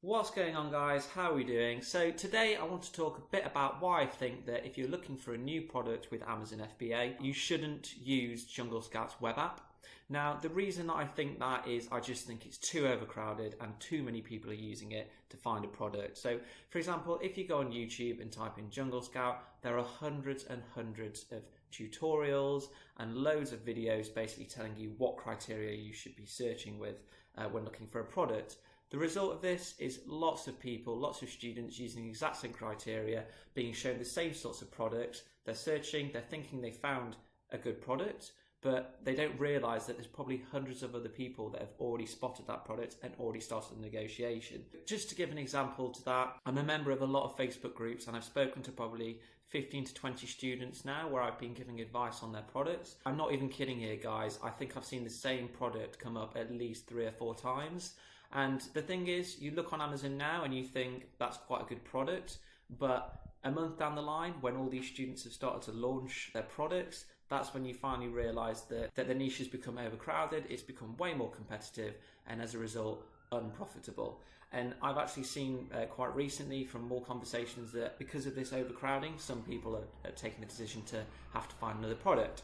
What's going on, guys? How are we doing? So today I want to talk a bit about why I think that if you're looking for a new product with Amazon FBA, you shouldn't use Jungle Scout's web app. Now, the reason that I think that is I just think it's too overcrowded and too many people are using it to find a product. So, for example, if you go on YouTube and type in Jungle Scout, there are hundreds and hundreds of tutorials and loads of videos basically telling you what criteria you should be searching with when looking for a product. The result of this is lots of people, lots of students using the exact same criteria, being shown the same sorts of products. They're searching, they're thinking they found a good product, but they don't realise that there's probably hundreds of other people that have already spotted that product and already started the negotiation. Just to give an example to that, I'm a member of a lot of Facebook groups and I've spoken to probably 15 to 20 students now where I've been giving advice on their products. I'm not even kidding here, guys. I think I've seen the same product come up at least 3 or 4 times. And the thing is, you look on Amazon now and you think that's quite a good product, but a month down the line, when all these students have started to launch their products, that's when you finally realise that the niche has become overcrowded, it's become way more competitive, and as a result, unprofitable. And I've actually seen quite recently from more conversations that because of this overcrowding, some people are taking the decision to have to find another product.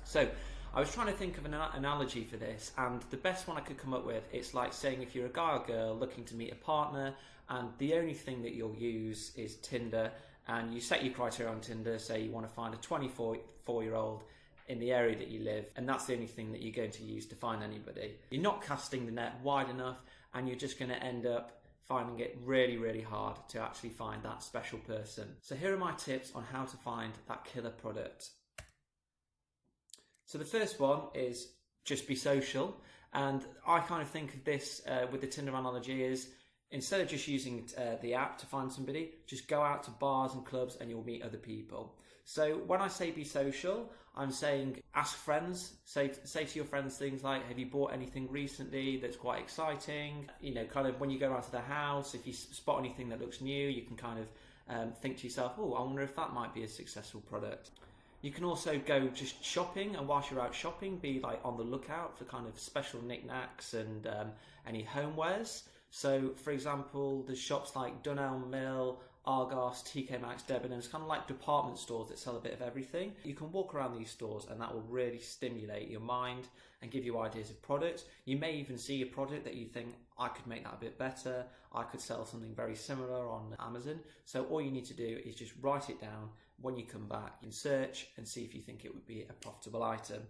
So I was trying to think of an analogy for this, and the best one I could come up with, it's like saying if you're a guy or girl looking to meet a partner and the only thing that you'll use is Tinder, and you set your criteria on Tinder, say you want to find a 24-year-old in the area that you live, and that's the only thing that you're going to use to find anybody. You're not casting the net wide enough, and you're just going to end up finding it really, really hard to actually find that special person. So here are my tips on how to find that killer product. So the first one is just be social, and I kind of think of this with the Tinder analogy is instead of just using the app to find somebody, just go out to bars and clubs and you'll meet other people. So when I say be social, I'm saying ask friends, say to your friends things like, have you bought anything recently that's quite exciting? You know, kind of when you go out to their house, if you spot anything that looks new, you can kind of think to yourself, oh, I wonder if that might be a successful product. You can also go just shopping, and whilst you're out shopping, be like on the lookout for kind of special knickknacks and any homewares. So, for example, there's shops like Dunelm Mill, Argos, TK Maxx, Debenhams, kind of like department stores that sell a bit of everything. You can walk around these stores and that will really stimulate your mind and give you ideas of products. You may even see a product that you think, I could make that a bit better, I could sell something very similar on Amazon. So all you need to do is just write it down. When you come back, you can search and see if you think it would be a profitable item.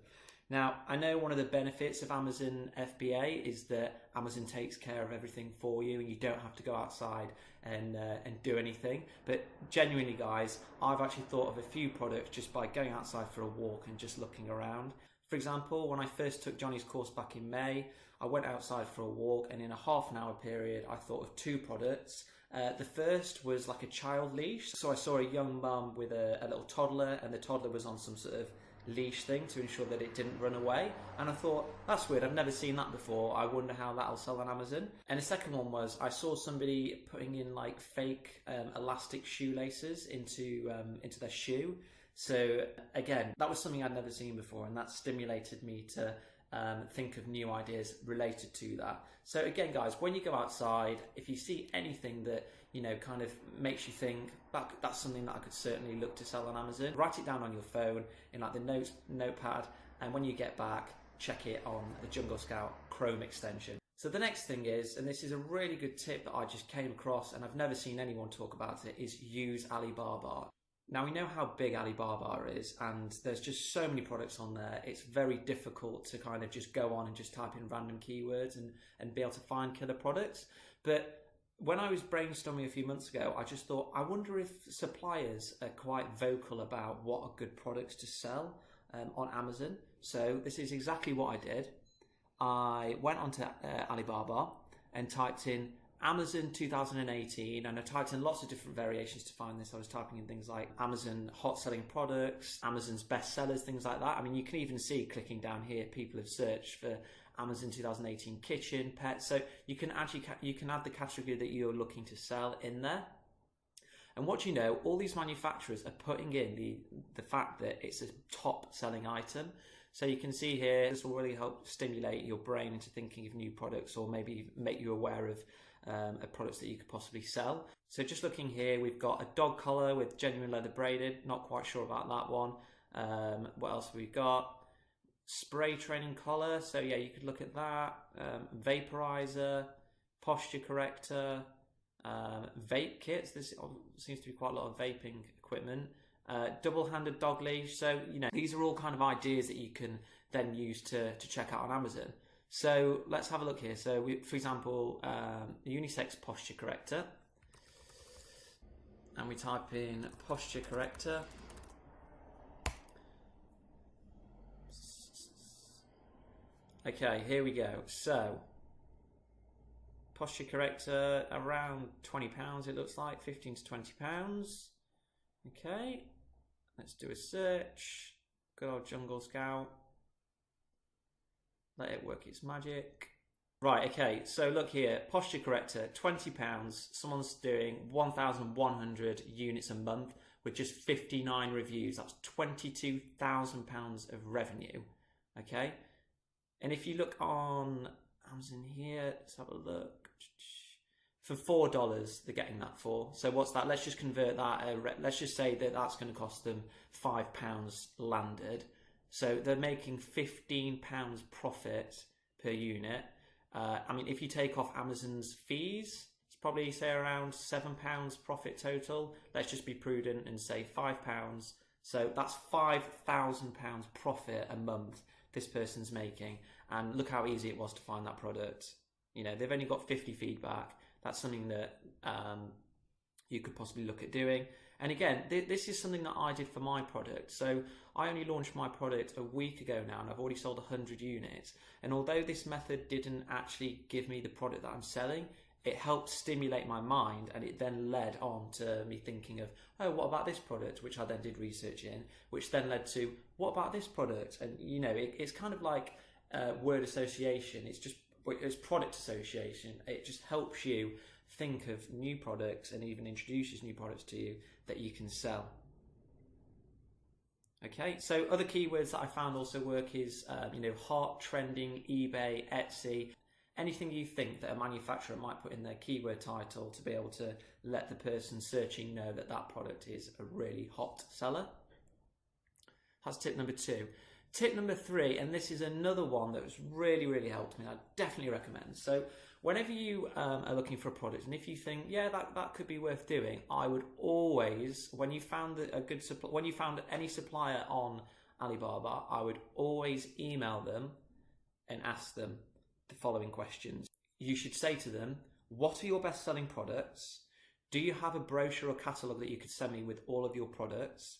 Now, I know one of the benefits of Amazon FBA is that Amazon takes care of everything for you and you don't have to go outside and do anything. But genuinely, guys, I've actually thought of a few products just by going outside for a walk and just looking around. For example, when I first took Johnny's course back in May, I went outside for a walk and in a half an hour period, I thought of 2 products. The first was like a child leash. So I saw a young mum with a little toddler, and the toddler was on some sort of leash thing to ensure that it didn't run away, and I thought, that's weird, I've never seen that before, I wonder how that'll sell on Amazon. And the second one was I saw somebody putting in like fake elastic shoelaces into their shoe. So again, that was something I'd never seen before, and that stimulated me to think of new ideas related to that. So again, guys, when you go outside, if you see anything that kind of makes you think that's something that I could certainly look to sell on Amazon, write it down on your phone in like the notepad, and when you get back, check it on the Jungle Scout Chrome extension. So the next thing is, and this is a really good tip that I just came across and I've never seen anyone talk about it, is use Alibaba. Now, we know how big Alibaba is, and there's just so many products on there. It's very difficult to kind of just go on and just type in random keywords and be able to find killer products. But when I was brainstorming a few months ago, I just thought, I wonder if suppliers are quite vocal about what are good products to sell on Amazon. So this is exactly what I did. I went onto Alibaba and typed in Amazon 2018, and I typed in lots of different variations to find this. I was typing in things like Amazon hot selling products, Amazon's best sellers, things like that. I mean, you can even see clicking down here, people have searched for Amazon 2018 kitchen, pet. So you can add the category that you're looking to sell in there. And what you know, all these manufacturers are putting in the fact that it's a top selling item. So you can see here, this will really help stimulate your brain into thinking of new products, or maybe make you aware of of products that you could possibly sell. So just looking here, we've got a dog collar with genuine leather braided. Not quite sure about that one. What else have we got? Spray training collar. So yeah, you could look at that. Vaporizer, posture corrector, vape kits. This seems to be quite a lot of vaping equipment. Double-handed dog leash. So, you know, these are all kind of ideas that you can then use to check out on Amazon. So let's have a look here. So we, for example, unisex posture corrector, and we type in posture corrector. Okay, here we go. So posture corrector around £20, it looks like, 15 to £20. Okay, let's do a search. Good old Jungle Scout. Let it work its magic. Right, okay, so look here, posture corrector, £20. Someone's doing 1,100 units a month with just 59 reviews. That's £22,000 of revenue, okay? And if you look on Amazon here, let's have a look. For $4, they're getting that for. So what's that? Let's just convert that. Let's just say that that's going to cost them £5 landed. So they're making £15 profit per unit. I mean, if you take off Amazon's fees, it's probably say around £7 profit total. Let's just be prudent and say £5. So that's £5,000 profit a month this person's making. And look how easy it was to find that product. You know, they've only got 50 feedback. That's something that you could possibly look at doing. And again, this is something that I did for my product. So I only launched my product a week ago now, and I've already sold 100 units. And although this method didn't actually give me the product that I'm selling, it helped stimulate my mind, and it then led on to me thinking of, oh, what about this product? Which I then did research in, which then led to, what about this product? And, you know, it's kind of like word association. It's product association. It just helps you think of new products and even introduces new products to you that you can sell. Okay, so other keywords that I found also work is, you know, hot, trending, eBay, Etsy, anything you think that a manufacturer might put in their keyword title to be able to let the person searching know that that product is a really hot seller. That's tip number 2. Tip number 3, and this is another one that has really helped me, I definitely recommend. So whenever you are looking for a product, and if you think, yeah, that could be worth doing, I would always, when you found when you found any supplier on Alibaba, I would always email them and ask them the following questions. You should say to them, what are your best selling products? Do you have a brochure or catalogue that you could send me with all of your products?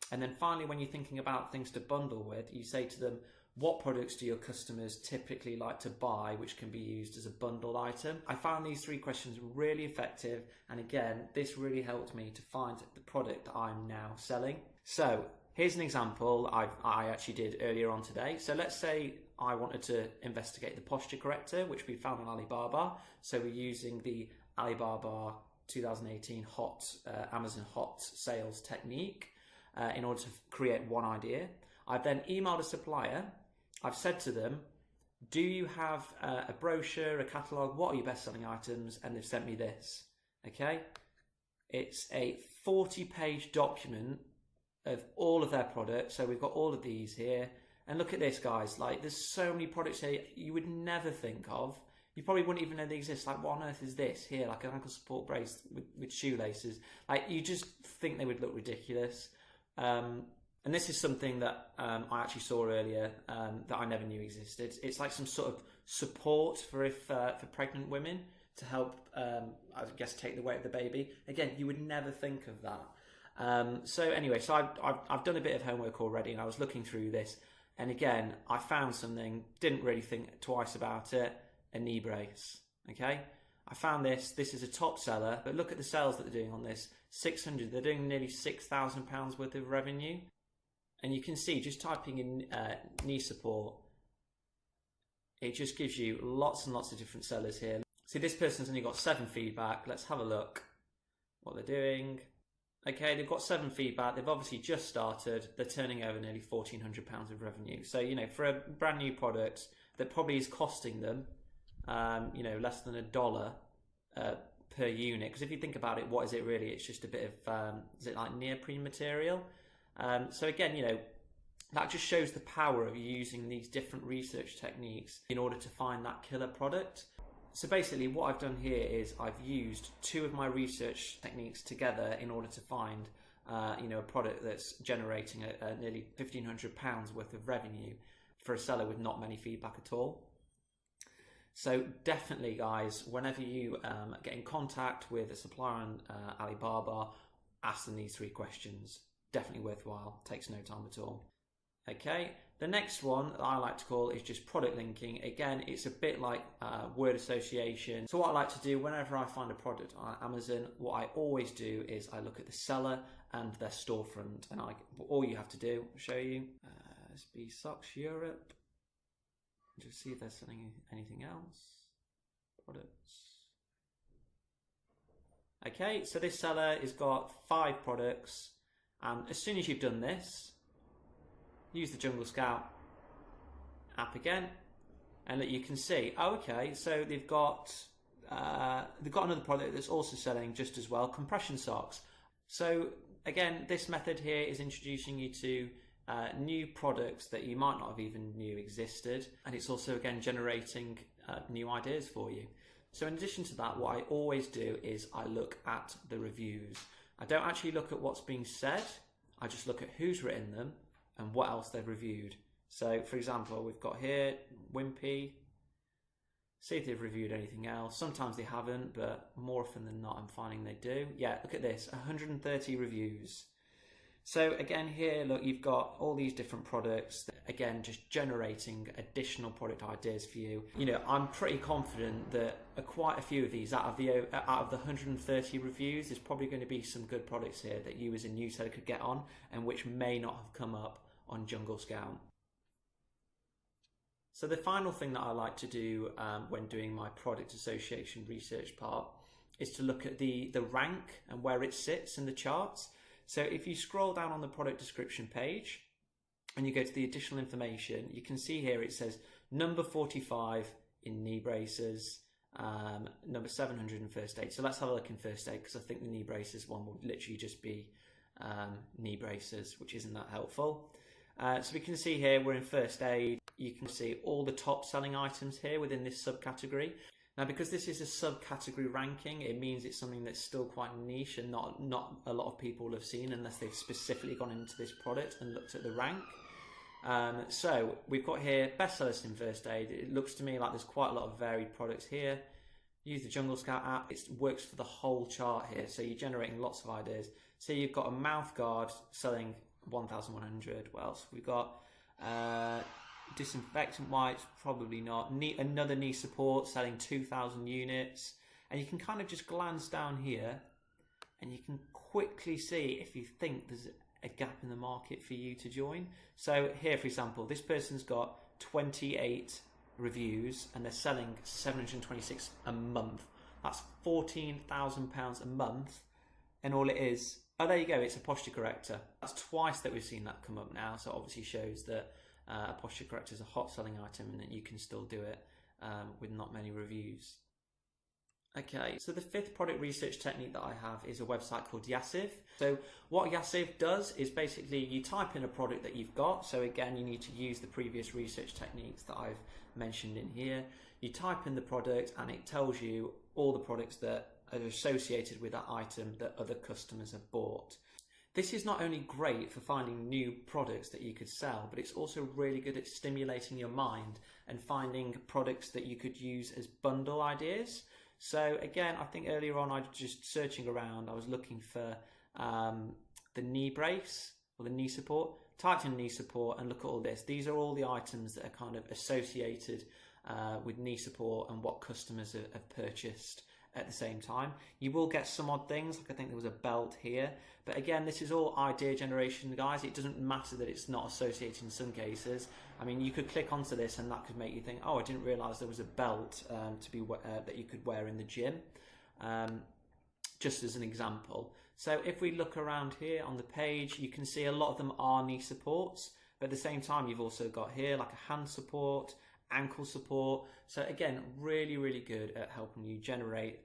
And then finally, when you're thinking about things to bundle with, you say to them, what products do your customers typically like to buy, which can be used as a bundled item? I found these 3 questions really effective. And again, this really helped me to find the product that I'm now selling. So here's an example I actually did earlier on today. So let's say I wanted to investigate the posture corrector, which we found on Alibaba. So we're using the Alibaba 2018 Amazon Hot Sales technique in order to create one idea. I've then emailed a supplier. I've said to them, do you have a brochure, a catalogue? What are your best selling items? And they've sent me this, okay? It's a 40-page document of all of their products. So we've got all of these here. And look at this, guys. Like, there's so many products here you would never think of. You probably wouldn't even know they exist. Like, what on earth is this here? Like an ankle support brace with shoelaces. Like, you just think they would look ridiculous. And this is something that I actually saw earlier that I never knew existed. It's like some sort of support for pregnant women to help, I guess, take the weight of the baby. Again, you would never think of that. So anyway, so I've done a bit of homework already, and I was looking through this. And again, I found something, didn't really think twice about it, a knee brace, okay? I found this is a top seller, but look at the sales that they're doing on this, 600, they're doing nearly £6,000 worth of revenue. And you can see, just typing in knee support, it just gives you lots and lots of different sellers here. See, this person's only got 7 feedback. Let's have a look what they're doing. Okay, they've got 7 feedback. They've obviously just started. They're turning over nearly £1,400 of revenue. So, you know, for a brand new product that probably is costing them, you know, less than $1 per unit, because if you think about it, what is it really? It's just a bit of is it like neoprene material? So again, that just shows the power of using these different research techniques in order to find that killer product. So basically what I've done here is I've used two of my research techniques together in order to find a product that's generating nearly £1,500 worth of revenue for a seller with not many feedback at all. So definitely, guys, whenever you get in contact with a supplier on Alibaba, ask them these 3 questions. Definitely worthwhile, takes no time at all. Okay, the next one that I like to call is just product linking. Again, it's a bit like word association. So what I like to do whenever I find a product on Amazon, what I always do is I look at the seller and their storefront, and all you have to do, I'll show you, SB Socks Europe, just see if they're selling anything else. Products. Okay, so this seller has got 5 products, and as soon as you've done this, use the Jungle Scout app again, and that you can see, oh, okay, so they've got another product that's also selling just as well, compression socks. So again, this method here is introducing you to new products that you might not have even knew existed, and it's also again generating new ideas for you. So in addition to that, what I always do is I look at the reviews. I don't actually look at what's being said, I just look at who's written them and what else they've reviewed. So for example, we've got here Wimpy, see if they've reviewed anything else. Sometimes they haven't, but more often than not I'm finding they do. Yeah, look at this, 130 reviews. So again here, look, you've got all these different products that, again, just generating additional product ideas for you. I'm pretty confident that quite a few of these out of the 130 reviews, there's probably going to be some good products here that you as a new seller could get on, and which may not have come up on Jungle Scout. So the final thing that I like to do when doing my product association research part is to look at the rank and where it sits in the charts. So if you scroll down on the product description page and you go to the additional information, you can see here it says number 45 in knee braces, number 700 in first aid. So let's have a look in first aid, because I think the knee braces one will literally just be knee braces, which isn't that helpful. So we can see here we're in first aid. You can see all the top selling items here within this subcategory. Now, because this is a subcategory ranking, it means it's something that's still quite niche and not a lot of people will have seen unless they've specifically gone into this product and looked at the rank. So we've got here bestsellers in first aid. It looks to me like there's quite a lot of varied products here. Use the Jungle Scout app. It works for the whole chart here, so you're generating lots of ideas. So you've got a mouth guard selling 1,100. What else? We've got disinfectant wipes, probably not. Another knee support selling 2,000 units. And you can kind of just glance down here and you can quickly see if you think there's a gap in the market for you to join. So here, for example, this person's got 28 reviews and they're selling 726 a month. That's £14,000 a month, and all it is, oh, there you go, it's a posture corrector. That's twice that we've seen that come up now, so it obviously shows that a posture corrector is a hot selling item and that you can still do it with not many reviews. Okay, so the 5th product research technique that I have is a website called YASIV. So what YASIV does is basically you type in a product that you've got. So again, you need to use the previous research techniques that I've mentioned in here. You type in the product and it tells you all the products that are associated with that item that other customers have bought. This is not only great for finding new products that you could sell, but it's also really good at stimulating your mind and finding products that you could use as bundle ideas. So again, I think earlier on I was just searching around, I was looking for the knee brace or the knee support, typed in knee support and look at all this. These are all the items that are kind of associated with knee support and what customers have purchased at the same time. You will get some odd things, like I think there was a belt here, but again, this is all idea generation, guys. It doesn't matter that it's not associated in some cases. I mean, you could click onto this and that could make you think, oh, I didn't realize there was a belt that you could wear in the gym, just as an example. So if we look around here on the page, you can see a lot of them are knee supports, but at the same time, you've also got here like a hand support ankle support. So again, really, really good at helping you generate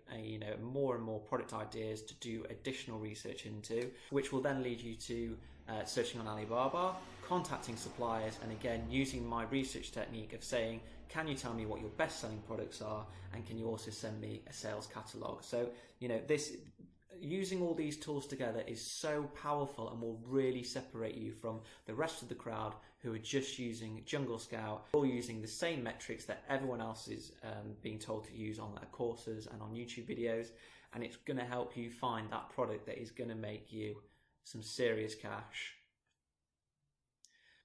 more and more product ideas to do additional research into, which will then lead you to searching on Alibaba, contacting suppliers, and again using my research technique of saying, can you tell me what your best selling products are, and can you also send me a sales catalog? So using all these tools together is so powerful and will really separate you from the rest of the crowd who are just using Jungle Scout, or using the same metrics that everyone else is being told to use on their courses and on YouTube videos. And it's going to help you find that product that is going to make you some serious cash.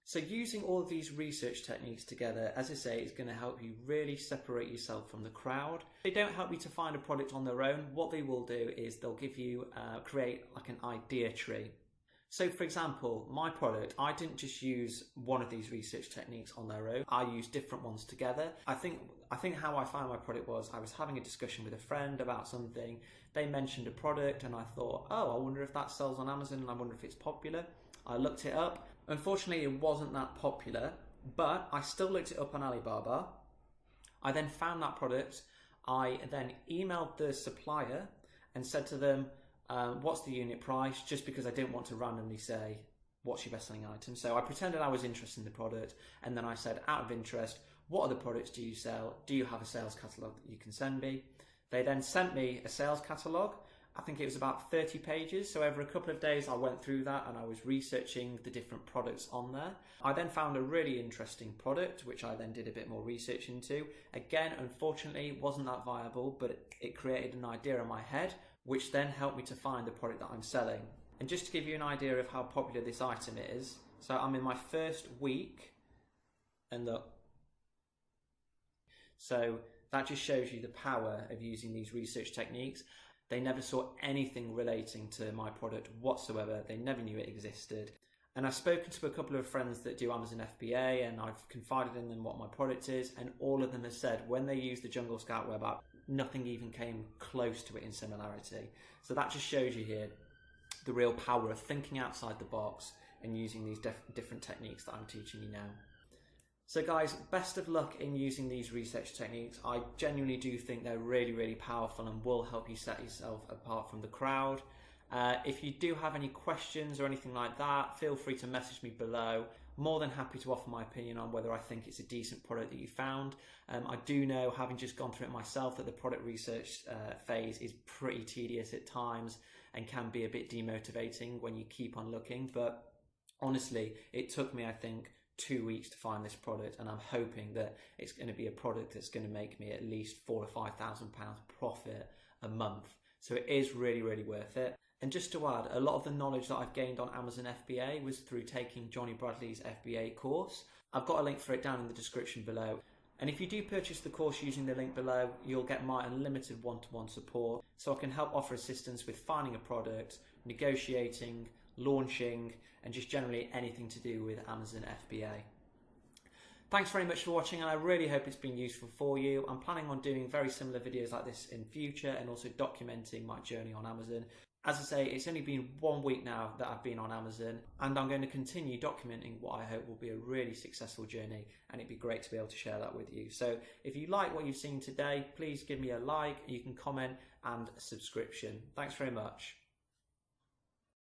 So using all of these research techniques together, as I say, is going to help you really separate yourself from the crowd. They don't help you to find a product on their own. What they will do is they'll give you, create like an idea tree. So for example, my product, I didn't just use one of these research techniques on their own. I used different ones together. I think how I found my product was I was having a discussion with a friend about something. They mentioned a product and I thought, oh, I wonder if that sells on Amazon and I wonder if it's popular. I looked it up. Unfortunately, it wasn't that popular, but I still looked it up on Alibaba. I then found that product. I then emailed the supplier and said to them, what's the unit price? Just because I didn't want to randomly say, what's your best selling item? So I pretended I was interested in the product. And then I said, out of interest, what other products do you sell? Do you have a sales catalog that you can send me? They then sent me a sales catalog. I think it was about 30 pages. So over a couple of days, I went through that and I was researching the different products on there. I then found a really interesting product, which I then did a bit more research into. Again, unfortunately, it wasn't that viable, but it created an idea in my head, which then helped me to find the product that I'm selling. And just to give you an idea of how popular this item is, so I'm in my first week, and look. So that just shows you the power of using these research techniques. They never saw anything relating to my product whatsoever. They never knew it existed. And I've spoken to a couple of friends that do Amazon FBA, and I've confided in them what my product is, and all of them have said when they use the Jungle Scout web app, nothing even came close to it in similarity. So that just shows you here the real power of thinking outside the box and using these different techniques that I'm teaching you now. So guys, best of luck in using these research techniques. I genuinely do think they're really, really powerful and will help you set yourself apart from the crowd. If you do have any questions or anything like that, feel free to message me below. More than happy to offer my opinion on whether I think it's a decent product that you found. I do know, having just gone through it myself, that the product research phase is pretty tedious at times and can be a bit demotivating when you keep on looking. But honestly, it took me, I think, 2 weeks to find this product, and I'm hoping that it's going to be a product that's going to make me at least £4,000 to £5,000 profit a month. So it is really, really worth it. And just to add, a lot of the knowledge that I've gained on Amazon FBA was through taking Johnny Bradley's FBA course. I've got a link for it down in the description below. And if you do purchase the course using the link below, you'll get my unlimited one-to-one support. So I can help offer assistance with finding a product, negotiating, launching, and just generally anything to do with Amazon FBA. Thanks very much for watching, and I really hope it's been useful for you. I'm planning on doing very similar videos like this in future, and also documenting my journey on Amazon. As I say, it's only been 1 week now that I've been on Amazon, and I'm going to continue documenting what I hope will be a really successful journey, and it'd be great to be able to share that with you. So if you like what you've seen today, please give me a like, you can comment, and a subscription. Thanks very much.